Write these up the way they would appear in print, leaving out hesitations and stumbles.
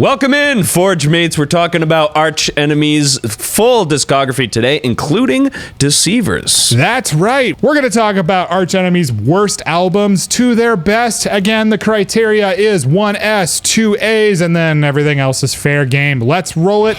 Welcome in, Forgemates. We're talking about Arch Enemy's full discography today, including Deceivers. That's right. We're going to talk about Arch Enemy's worst albums to their best. Again, the criteria is 1 S, 2 A's, and then everything else is fair game. Let's roll it.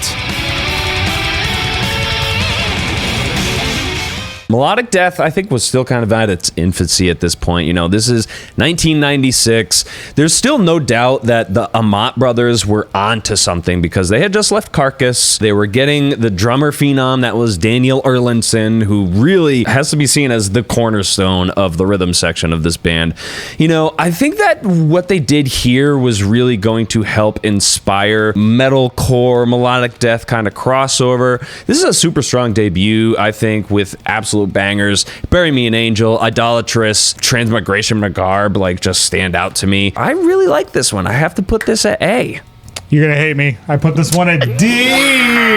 Melodic Death, I think, was still kind of at its infancy at this point. You know, this is 1996. There's still no doubt that the Amat brothers were onto something because they had just left Carcass. They were getting the drummer phenom that was Daniel Erlandson, who really has to be seen as the cornerstone of the rhythm section of this band. You know, I think that what they did here was really going to help inspire metalcore, melodic death kind of crossover. This is a super strong debut, I think, with absolute bangers. Bury Me an Angel, Idolatrous, Transmigration Magarb, like, just stand out to me. I really like this one. I have to put this at A. You're going to hate me. I put this one at D.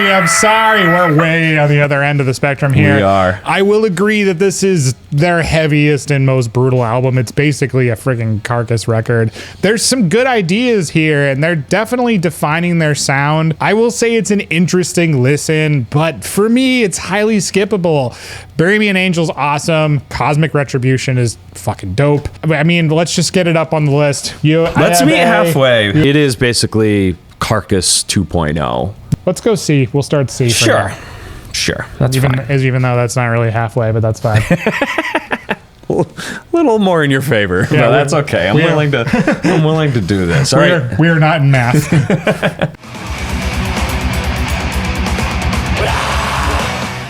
I'm sorry. We're way on the other end of the spectrum here. We are. I will agree that this is their heaviest and most brutal album. It's basically a freaking Carcass record. There's some good ideas here, and they're definitely defining their sound. I will say it's an interesting listen, but for me, it's highly skippable. Bury Me an Angel's awesome. Cosmic Retribution is fucking dope. I mean, let's just get it up on the list. Let's meet halfway. It is basically Carcass 2.0. Let's go C. We'll start C. Sure. Sure. That's fine. Even though that's not really halfway, but that's fine. A little more in your favor, but that's okay. I'm willing to do this. All right. We are not in math.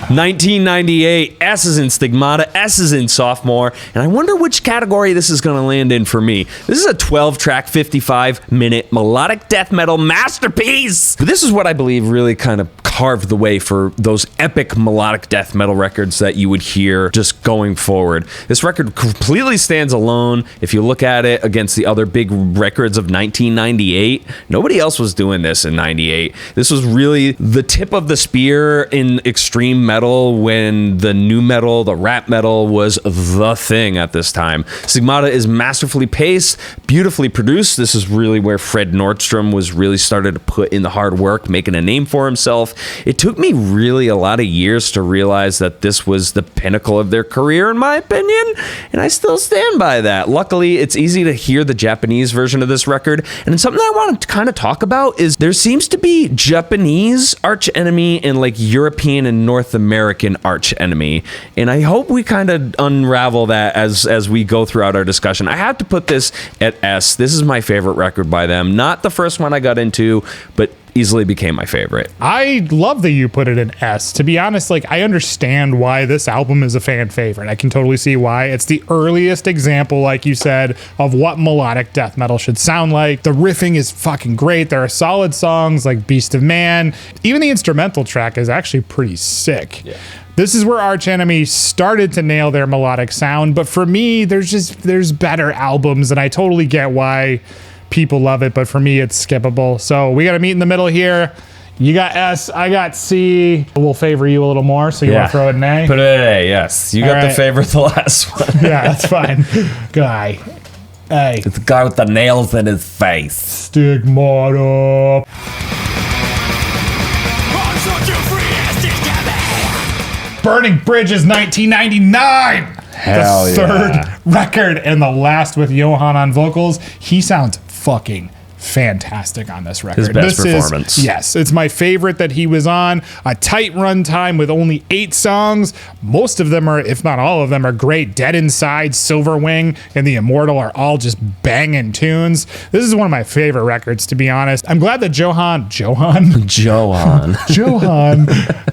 1998, S is in Stigmata, S is in Sophomore, and I wonder which category this is going to land in for me. This is a 12-track, 55-minute melodic death metal masterpiece. But this is what I believe really kind of carved the way for those epic melodic death metal records that you would hear just going forward. This record completely stands alone. If you look at it against the other big records of 1998, nobody else was doing this in 98. This was really the tip of the spear in extreme metal when the new metal, the rap metal was the thing at this time. Stigmata is masterfully paced, beautifully produced. This is really where Fred Nordstrom was really started to put in the hard work, making a name for himself. It took me really a lot of years to realize that this was the pinnacle of their career, in my opinion, and I still stand by that. Luckily, it's easy to hear the Japanese version of this record, and something I want to kind of talk about is there seems to be Japanese Arch Enemy and like European and North American Arch Enemy, and I hope we kind of unravel that as we go throughout our discussion. I have to put this at S. This is my favorite record by them. Not the first one I got into, but easily became my favorite. I love that you put it in S. To be honest, like, I understand why this album is a fan favorite. I can totally see why. It's the earliest example, like you said, of what melodic death metal should sound like. The riffing is fucking great. There are solid songs like Beast of Man. Even the instrumental track is actually pretty sick. Yeah. This is where Arch Enemy started to nail their melodic sound, but for me, there's better albums, and I totally get why people love it, but for me, it's skippable. So we got to meet in the middle here. You got S, I got C. We'll favor you a little more, so you want to throw it in A? Put it at A, yes. You got the favorite the last one. Yeah, that's fine. Guy. A. It's the guy with the nails in his face. Stigmata. Burning Bridges, 1999. Hell the third record and the last with Johan on vocals. He sounds fucking fantastic on this record. His best performance. Yes, it's my favorite that he was on. A tight run time with only 8 songs. Most of them are, if not all of them, are great. Dead Inside, Silverwing, and The Immortal are all just banging tunes. This is one of my favorite records, to be honest. I'm glad that Johan.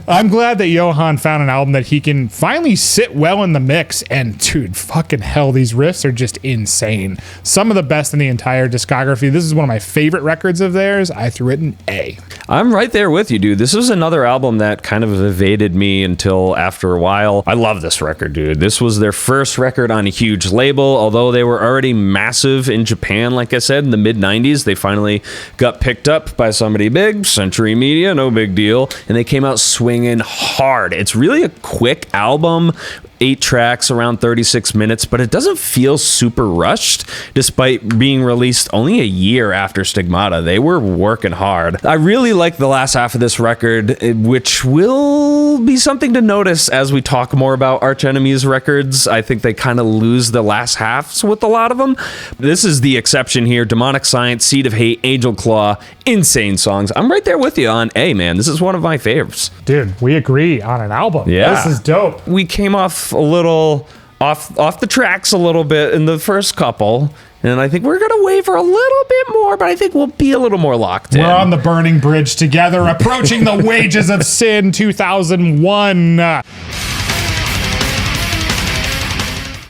I'm glad that Johan found an album that he can finally sit well in the mix. And dude, fucking hell, these riffs are just insane. Some of the best in the entire discography. This is one of my favorite records of theirs. I threw it in A. I'm right there with you, dude. This was another album that kind of evaded me until after a while. I love this record, dude. This was their first record on a huge label. Although they were already massive in Japan, like I said, in the mid-90s, they finally got picked up by somebody big, Century Media, no big deal, and they came out swinging hard. It's really a quick album. 8 tracks around 36 minutes, but it doesn't feel super rushed despite being released only a year after Stigmata. They were working hard. I really like the last half of this record, which will be something to notice as we talk more about Arch Enemy's records. I think they kind of lose the last halves with a lot of them. This is the exception here. Demonic Science, Seed of Hate, Angel Claw, insane songs. I'm right there with you on A, man. This is one of my favorites. Dude, we agree on an album. Yeah. This is dope. We came off a little off the tracks a little bit in the first couple, and I think we're gonna waver a little bit more, but I think we'll be a little more locked in. We're on the burning bridge together, approaching the Wages of Sin 2001.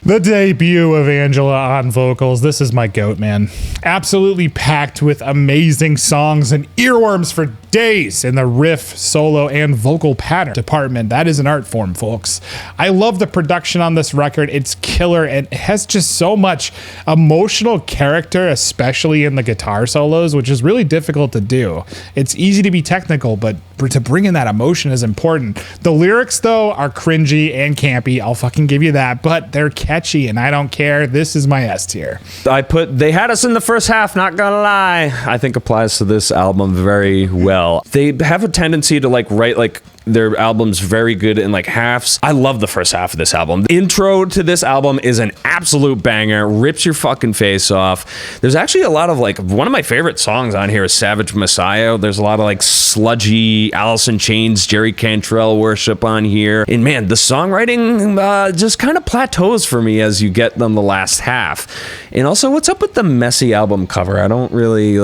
The debut of Angela on vocals. This is my goat, man. Absolutely packed with amazing songs and earworms for days in the riff, solo, and vocal pattern department. That is an art form, folks. I love the production on this record. It's killer and it has just so much emotional character, especially in the guitar solos, which is really difficult to do. It's easy to be technical, but to bring in that emotion is important. The lyrics, though, are cringy and campy. I'll fucking give you that, but they're catchy and I don't care. This is my S tier. They had us in the first half, not gonna lie. I think applies to this album very well. They have a tendency to write their albums very good in halves. I love the first half of this album. The intro to this album is an absolute banger, rips your fucking face off. There's actually a lot of one of my favorite songs on here is Savage Messiah. There's a lot of sludgy Alice in Chains, Jerry Cantrell worship on here. And man, the songwriting just kind of plateaus for me as you get them the last half. And also, what's up with the messy album cover? I don't really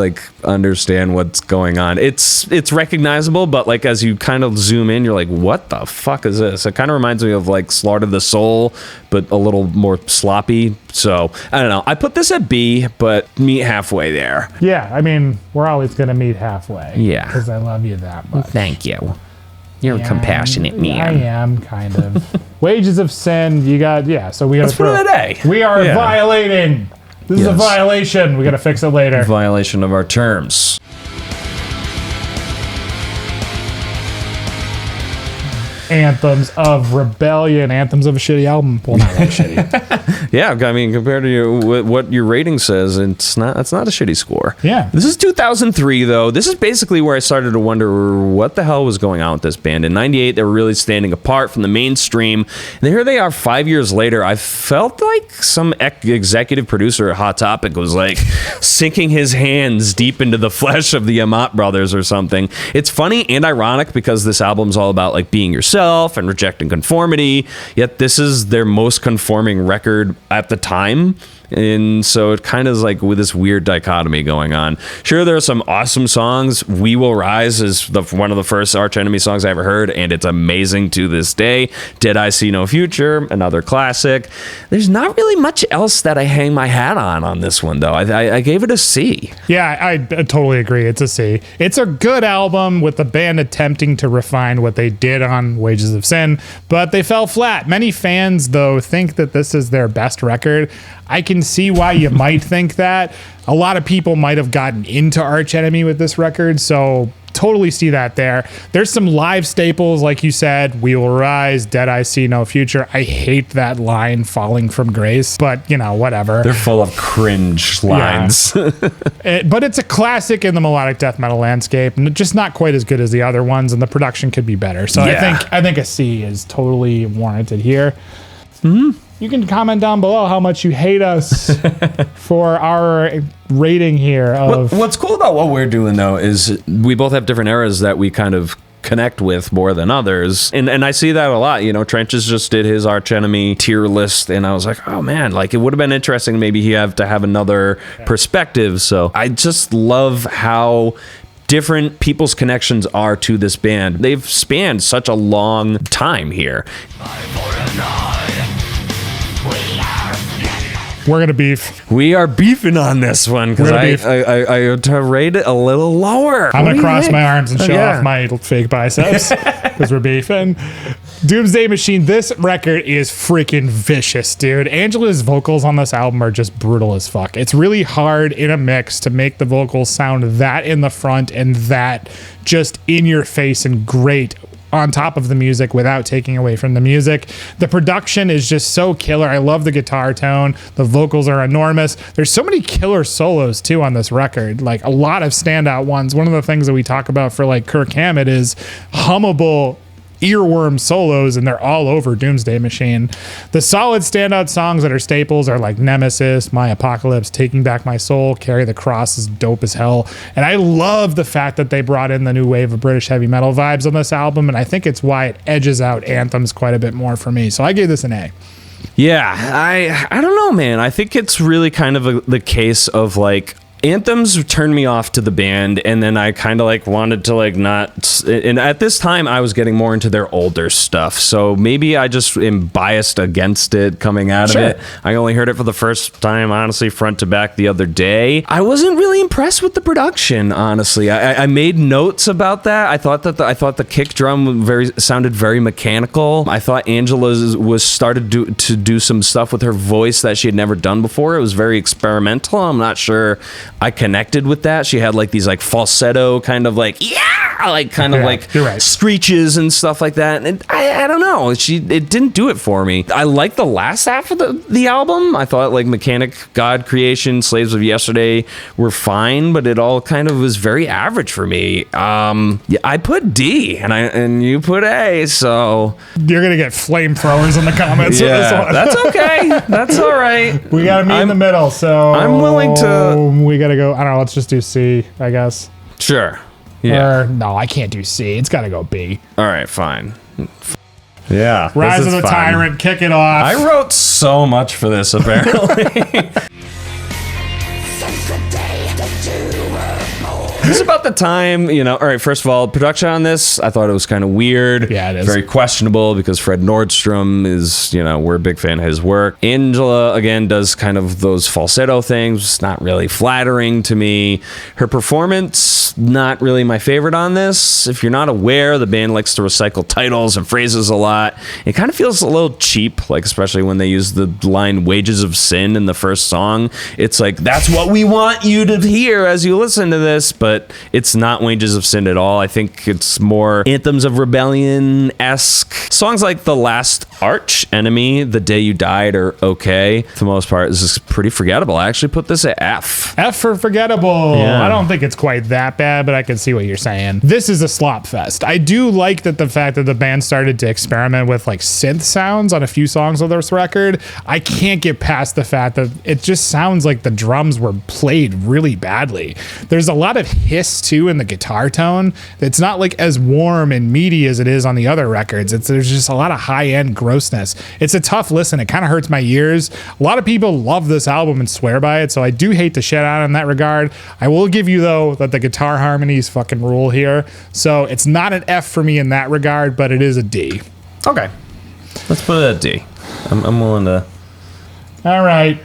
understand what's going on. It's recognizable, but as you kind of zoom in, you're like, what the fuck is this? It kind of reminds me of Slaughter the Soul, but a little more sloppy. So I don't know. I put this at B, but meet halfway there. Yeah, I mean, we're always gonna meet halfway. Yeah, because I love you that much. Thank you. You're a compassionate man. I am kind of. Wages of Sin. You got So we got to put it at A. We are violating. This is a violation. We got to fix it later. Violation of our terms. Anthems of Rebellion, anthems of a shitty album. Well, not really shitty. Yeah, I mean, compared to what your rating says, it's not a shitty score. Yeah. This is 2003, though. This is basically where I started to wonder what the hell was going on with this band. In 98, they were really standing apart from the mainstream. And here they are 5 years later. I felt like some executive producer at Hot Topic was sinking his hands deep into the flesh of the Amat brothers or something. It's funny and ironic because this album's all about being yourself and rejecting conformity, yet this is their most conforming record at the time. And so it kind of is with this weird dichotomy going on. Sure, there are some awesome songs. We Will Rise is one of the first Arch Enemy songs I ever heard, and it's amazing to this day. Did I See No Future, another classic. There's not really much else that I hang my hat on this one, though. I gave it a C. Yeah, I totally agree. It's a C. It's a good album with the band attempting to refine what they did on Wages of Sin, but they fell flat. Many fans, though, think that this is their best record. I can see why you might think that. A lot of people might have gotten into Arch Enemy with this record, so totally see that there. There's some live staples, like you said, We Will Rise, Dead I See No Future. I hate that line, Falling from Grace, but whatever. They're full of cringe lines. Yeah. But it's a classic in the melodic death metal landscape, and just not quite as good as the other ones, and the production could be better. So yeah. I think a C is totally warranted here. Mm-hmm. You can comment down below how much you hate us for our rating here. What's cool about what we're doing, though, is we both have different eras that we kind of connect with more than others. And I see that a lot. Trenches just did his Arch Enemy tier list, and I was like, oh man, it would have been interesting maybe he have another perspective. So I just love how different people's connections are to this band. They've spanned such a long time here. We're gonna beef. We are beefing on this one because I rate it a little lower. I'm gonna cross my arms and show off my fake biceps because we're beefing. Doomsday Machine. This record is freaking vicious, dude. Angela's vocals on this album are just brutal as fuck. It's really hard in a mix to make the vocals sound that in the front and that just in your face and great on top of the music without taking away from the music. The production is just so killer. I love the guitar tone. The vocals are enormous. There's so many killer solos too on this record, like a lot of standout ones. One of the things that we talk about for like Kirk Hammett is hummable earworm solos, and they're all over Doomsday Machine. The solid standout songs that are staples are like Nemesis, My Apocalypse, Taking Back My Soul, Carry the Cross is dope as hell. And I love the fact that they brought in the new wave of British heavy metal vibes on this album, and I think it's why it edges out Anthems quite a bit more for me. So I gave this an A. Yeah, I don't know, man. I think it's really kind of the case of like, Anthems turned me off to the band, and then I kind of like wanted to like not, and at this time I was getting more into their older stuff, so maybe I just am biased against it coming out of it. I only heard it for the first time, honestly, front to back the other day. I wasn't really impressed with the production, honestly. I made notes about that. I thought the kick drum sounded very mechanical. I thought Angela was started to do some stuff with her voice that she had never done before. It was very experimental. I'm not sure I connected with that. She had like these like falsetto kind of like, like kind of like screeches and stuff like that. And I don't know. It didn't do it for me. I like the last half of the album. I thought like Mechanic, God Creation, Slaves of Yesterday were fine, but it all kind of was very average for me. Yeah, I put D and you put A, so you're gonna get flamethrowers in the comments. Yeah, for this one. That's okay. That's all right. We gotta meet in the middle, so I'm willing to. We gotta go. I don't know. Let's just do C, I guess. Sure. Yeah. Or, no, I can't do C. It's gotta go B. All right, fine. Yeah. Rise of the Tyrant. Kick it off. I wrote so much for this, apparently. This is about the time, all right, first of all, production on this, I thought it was kind of weird. Yeah, it is. Very questionable because Fred Nordstrom is, we're a big fan of his work. Angela, again, does kind of those falsetto things, not really flattering to me. Her performance, not really my favorite on this. If you're not aware, the band likes to recycle titles and phrases a lot. It kind of feels a little cheap, like especially when they use the line Wages of Sin in the first song. It's like, that's what we want you to hear as you listen to this, but it's not Wages of Sin at all. I think it's more Anthems of Rebellion-esque. Songs like The Last Arch Enemy, The Day You Died are okay. For the most part, this is pretty forgettable. I actually put this at F. F for forgettable. Yeah. I don't think it's quite that bad, but I can see what you're saying. This is a slop fest. I do like the fact that the band started to experiment with like synth sounds on a few songs of this record. I can't get past the fact that it just sounds like the drums were played really badly. There's a lot of hiss too in the guitar tone. It's not like as warm and meaty as it is on the other records. There's just a lot of high-end grossness. It's a tough listen. It kind of hurts my ears. A lot of people love this album and swear by it, so I do hate to shit out in that regard. I will give you though that the guitar harmonies fucking rule here. So it's not an F for me in that regard, but it is a D. Okay. Let's put it at D. I'm willing to. All right.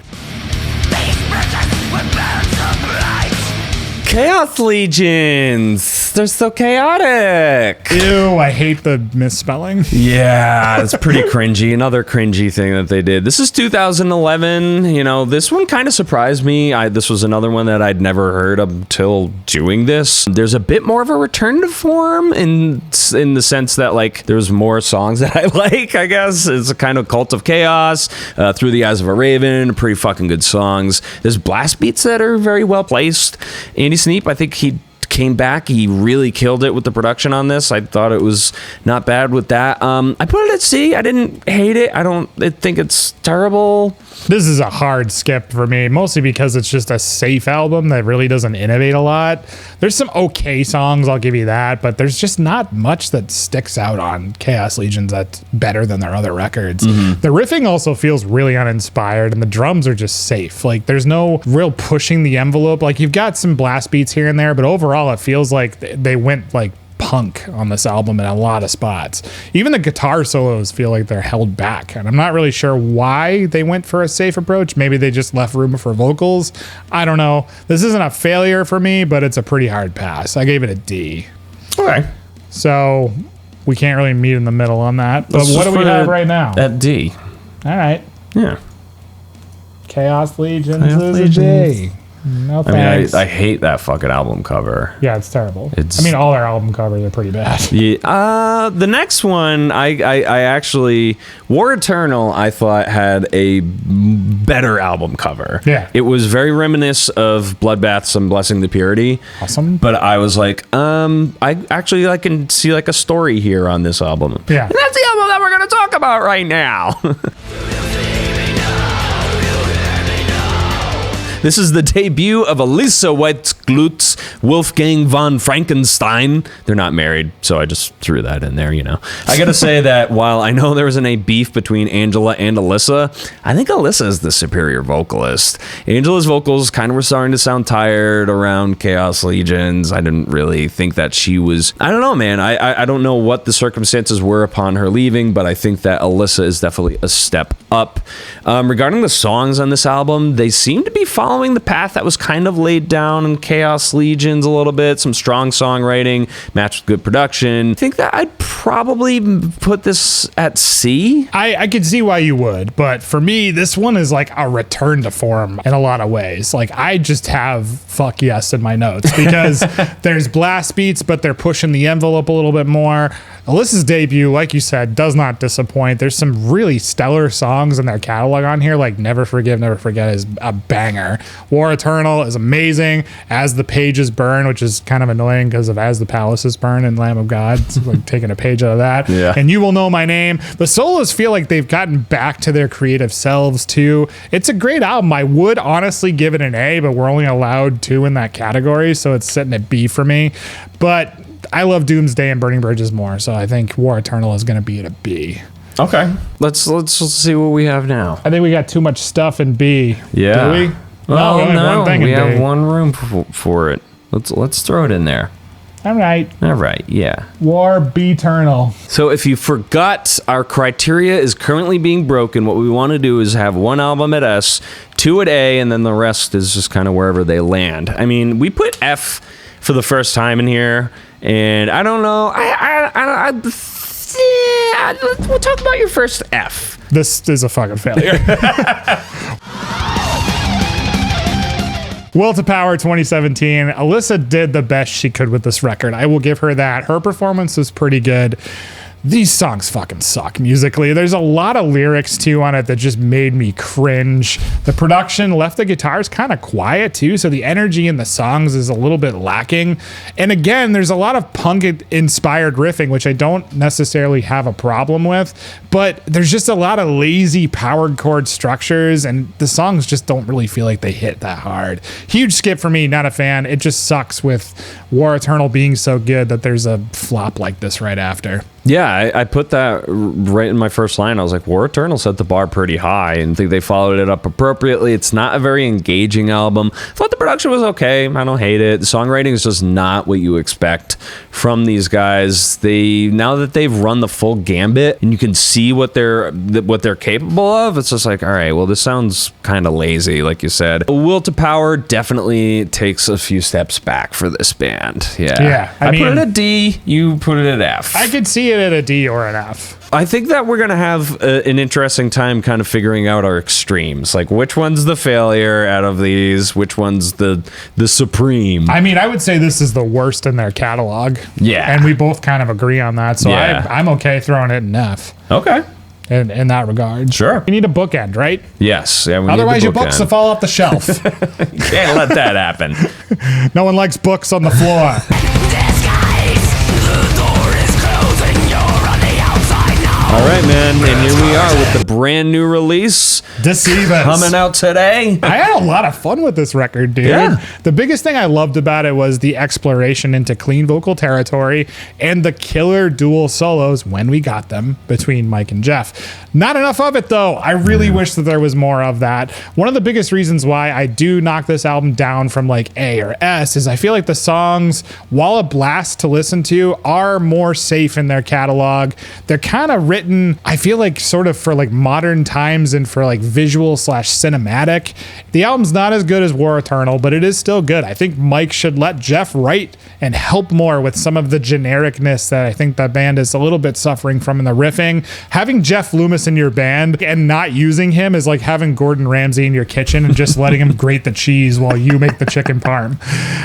Chaos Legions. They're so chaotic. Ew, I hate the misspelling. Yeah, it's pretty cringy. Another cringy thing that they did. This is 2011. This one kind of surprised me. This was another one that I'd never heard until doing this. There's a bit more of a return to form in the sense that like there's more songs that I like, I guess. It's a kind of Cult of Chaos, Through the Eyes of a Raven, pretty fucking good songs. There's blast beats that are very well placed. Andy Sneap, I think he came back. He really killed it with the production on this. I thought it was not bad with that. I put it at C. I didn't hate it. I don't think it's terrible. This is a hard skip for me, mostly because it's just a safe album that really doesn't innovate a lot. There's some okay songs, I'll give you that, but there's just not much that sticks out on Chaos Legions that's better than their other records. Mm-hmm. The riffing also feels really uninspired, and the drums are just safe. Like, there's no real pushing the envelope. Like, you've got some blast beats here and there, but overall it feels like they went like punk on this album in a lot of spots. Even the guitar solos feel like they're held back, and I'm not really sure why they went for a safe approach. Maybe they just left room for vocals. I don't know. This isn't a failure for me, but it's a pretty hard pass. I gave it a D. Okay. So we can't really meet in the middle on that. But what do we have right now? At D. All right. Yeah. Chaos Legions is a D. No I mean, thanks. I hate that fucking album cover. Yeah, it's terrible. It's- I mean, all their album covers are pretty bad. Yeah, the next one, I actually, War Eternal, I thought had a better album cover. Yeah. It was very reminiscent of Bloodbath's and Blessing the Purity. Awesome. But I was like, I can see like a story here on this album. Yeah. And that's the album that we're going to talk about right now. This is the debut of Alissa White-Glutz, Wolfgang von Frankenstein. They're not married, so I just threw that in there, you know. I gotta say that while I know there wasn't a beef between Angela and Alissa, I think Alissa is the superior vocalist. Angela's vocals kind of were starting to sound tired around Chaos Legions. I didn't really think that she was... I don't know, man. I don't know what the circumstances were upon her leaving, but I think that Alissa is definitely a step up. Regarding the songs on this album, they seem to be following the path that was kind of laid down in Chaos Legions a little bit. Some strong songwriting matched with good production. I think that I'd probably put this at C. I could see why you would, but for me, this one is like a return to form in a lot of ways. Like, I just have fuck yes in my notes because there's blast beats, but they're pushing the envelope a little bit more. Alyssa's debut, like you said, does not disappoint. There's some really stellar songs in their catalog on here, like Never Forgive, Never Forget is a banger. War Eternal is amazing. As the Pages Burn, which is kind of annoying because of As the Palaces Burn and Lamb of God. It's like taking a page out of that. Yeah. And You Will Know My Name. The solos feel like they've gotten back to their creative selves too. It's a great album. I would honestly give it an A, but we're only allowed 2 in that category, so it's sitting at B for me. But I love Doomsday and Burning Bridges more, so I think War Eternal is going to be at a B. Okay. Let's see what we have now. I think we got too much stuff in B. Yeah. Do we? Well, we only have one thing in we have B. one room for it. Let's throw it in there. All right. All right, yeah. War B-Eternal. So if you forgot, our criteria is currently being broken. What we want to do is have one album at S, 2 at A, and then the rest is just kind of wherever they land. I mean, we put F for the first time in here, and I don't know. We'll talk about your first F. This is a fucking failure. Will to Power 2017. Alyssa did the best she could with this record. I will give her that. Her performance was pretty good. These songs fucking suck musically. There's a lot of lyrics too on it that just made me cringe. The production left the guitars kind of quiet too, so the energy in the songs is a little bit lacking. And again, there's a lot of punk-inspired riffing, which I don't necessarily have a problem with, but there's just a lot of lazy powered chord structures, and the songs just don't really feel like they hit that hard. Huge skip for me, not a fan. It just sucks with War Eternal being so good that there's a flop like this right after. Yeah, I put that right in my first line. I was like, War Eternal set the bar pretty high, and think they followed it up appropriately. It's not a very engaging album. I thought the production was okay. I don't hate it. The songwriting is just not what you expect from these guys. Now that they've run the full gambit and you can see what they're capable of, it's just like, all right, well, this sounds kind of lazy, like you said. Will to Power definitely takes a few steps back for this band. Yeah. I put it at D. You put it at F. I could see it at a D or an F. I think that we're going to have an interesting time kind of figuring out our extremes. Like, which one's the failure out of these? Which one's the supreme? I mean, I would say this is the worst in their catalog. Yeah. And we both kind of agree on that. So Yeah. I'm okay throwing it in F Okay. in that regard. Sure. We need a bookend, right? Yes. Yeah, we Otherwise, need your the books will bookend. fall off the shelf. Can't let that happen. No one likes books on the floor. All right, man. And here we are with the brand new release Deceivers. coming out today. I had a lot of fun with this record, dude. Yeah. The biggest thing I loved about it was the exploration into clean vocal territory and the killer dual solos when we got them between Mike and Jeff. Not enough of it, though. I really wish that there was more of that. One of the biggest reasons why I do knock this album down from like A or S is I feel like the songs, while a blast to listen to, are more safe in their catalog. They're kind of written written, I feel like sort of for like modern times and for like visual / cinematic. The album's not as good as War Eternal, but it is still good. I think Mike should let Jeff write and help more with some of the genericness that I think the band is a little bit suffering from in the riffing. Having Jeff Loomis in your band and not using him is like having Gordon Ramsay in your kitchen and just letting him grate the cheese while you make the chicken parm.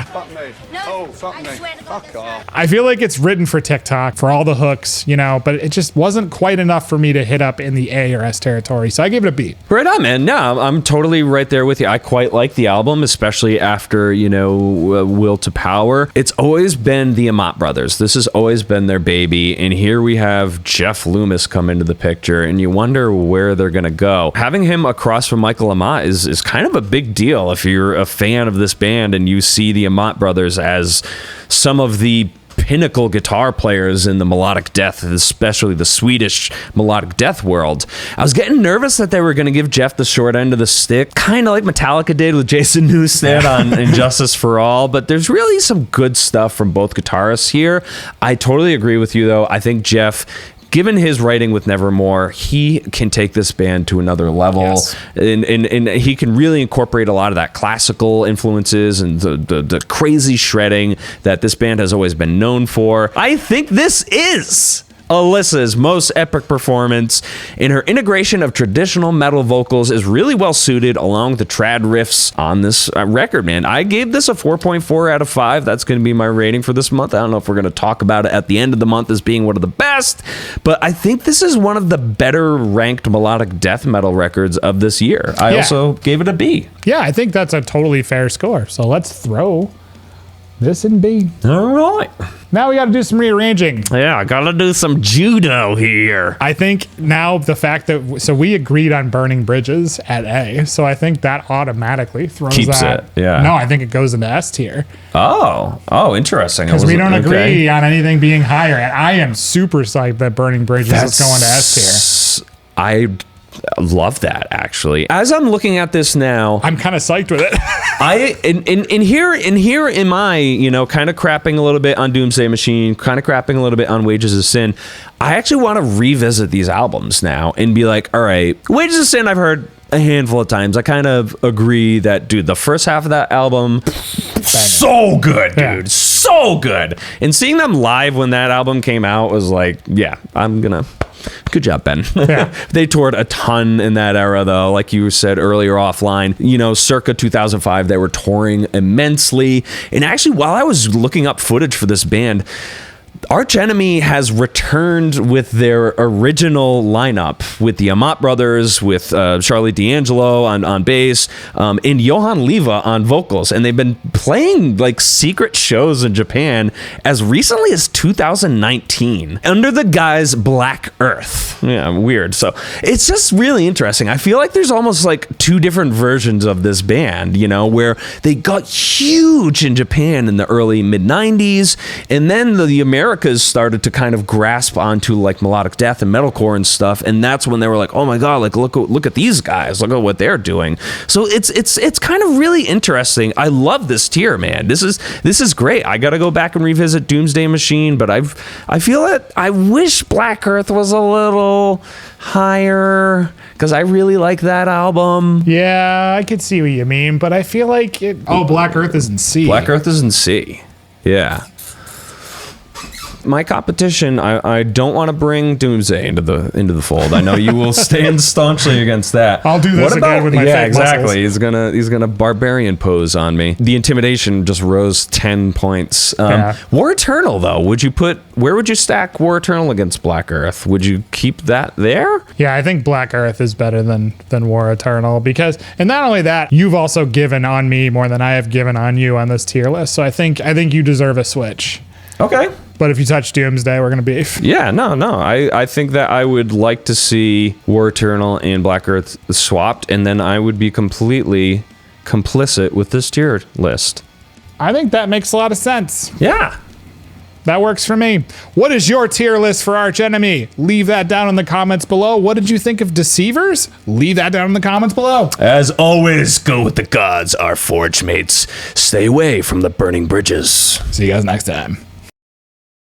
Fuck me. No, fuck me. Fuck off. I feel like it's written for TikTok, for all the hooks, you know, but it just wasn't quite enough for me to hit up in the A or S territory. So I gave it a B. Right on, man. No, I'm totally right there with you. I quite like the album, especially after, you know, Will to Power. It's always been the Amat brothers. This has always been their baby. And here we have Jeff Loomis come into the picture, and you wonder where they're going to go. Having him across from Michael Amat is kind of a big deal if you're a fan of this band and you see the Amat brothers as some of the pinnacle guitar players in the melodic death, especially the Swedish melodic death world. I was getting nervous that they were going to give Jeff the short end of the stick, kind of like Metallica did with Jason Newsted on Injustice for All, but there's really some good stuff from both guitarists here. I totally agree with you, though. I think Jeff, given his writing with Nevermore, he can take this band to another level. Yes. And he can really incorporate a lot of that classical influences and the crazy shredding that this band has always been known for. I think this is Alyssa's most epic performance, and her integration of traditional metal vocals is really well suited along with the trad riffs on this record, man. I gave this a 4.4 out of 5. That's going to be my rating for this month. I don't know if we're going to talk about it at the end of the month as being one of the best, but I think this is one of the better ranked melodic death metal records of this year. I also gave it a B. Yeah, I think that's a totally fair score. So let's throw this in B. All right. Now we got to do some rearranging. Yeah, I got to do some judo here. I think now the fact that, so we agreed on Burning Bridges at A, so I think that automatically throws Keeps that. it, yeah. No, I think it goes into S tier. Oh, interesting. Because we don't agree on anything being higher. And I am super psyched that Burning Bridges is going to S tier. I love that, actually. As I'm looking at this now, I'm kind of psyched with it. Here am I, you know, kind of crapping a little bit on Doomsday Machine, kind of crapping a little bit on Wages of Sin. I actually want to revisit these albums now and be like, all right, Wages of Sin I've heard a handful of times. I kind of agree that, dude, the first half of that album, so good, dude. Yeah. So good. And seeing them live when that album came out was like, yeah, I'm gonna... Good job, Ben. Yeah. They toured a ton in that era, though. Like you said earlier offline, you know, circa 2005, they were touring immensely. And actually, while I was looking up footage for this band, Arch Enemy has returned with their original lineup with the Amat brothers, with Charlie D'Angelo on bass, and Johan Leva on vocals. And they've been playing like secret shows in Japan as recently as 2019 under the guise Black Earth. Yeah, weird. So it's just really interesting. I feel like there's almost like two different versions of this band, you know, where they got huge in Japan in the early mid-90s, and then the Americas started to kind of grasp onto like melodic death and metalcore and stuff, and that's when they were like, oh my god, like look at these guys, look at what they're doing. So it's kind of really interesting. I love this tier, man. This is great. I gotta go back and revisit Doomsday Machine, but I feel that I wish Black Earth was a little higher because I really like that album. Yeah, I could see what you mean, but I feel like it. Oh, Black Earth is in C. Black Earth is in C. Yeah. My competition, I don't want to bring Doomsday into the fold. I know you will stand staunchly against that. I'll do this again with my fake exactly. muscles. He's gonna barbarian pose on me. The intimidation just rose 10 points. Yeah. War Eternal, though, where would you stack War Eternal against Black Earth? Would you keep that there? Yeah, I think Black Earth is better than War Eternal because, and not only that, you've also given on me more than I have given on you on this tier list. So I think you deserve a switch. Okay. But if you touch Doomsday, we're going to beef. Yeah, no. I think that I would like to see War Eternal and Black Earth swapped, and then I would be completely complicit with this tier list. I think that makes a lot of sense. Yeah. That works for me. What is your tier list for Arch Enemy? Leave that down in the comments below. What did you think of Deceivers? Leave that down in the comments below. As always, go with the gods, our Forgemates. Stay away from the burning bridges. See you guys next time.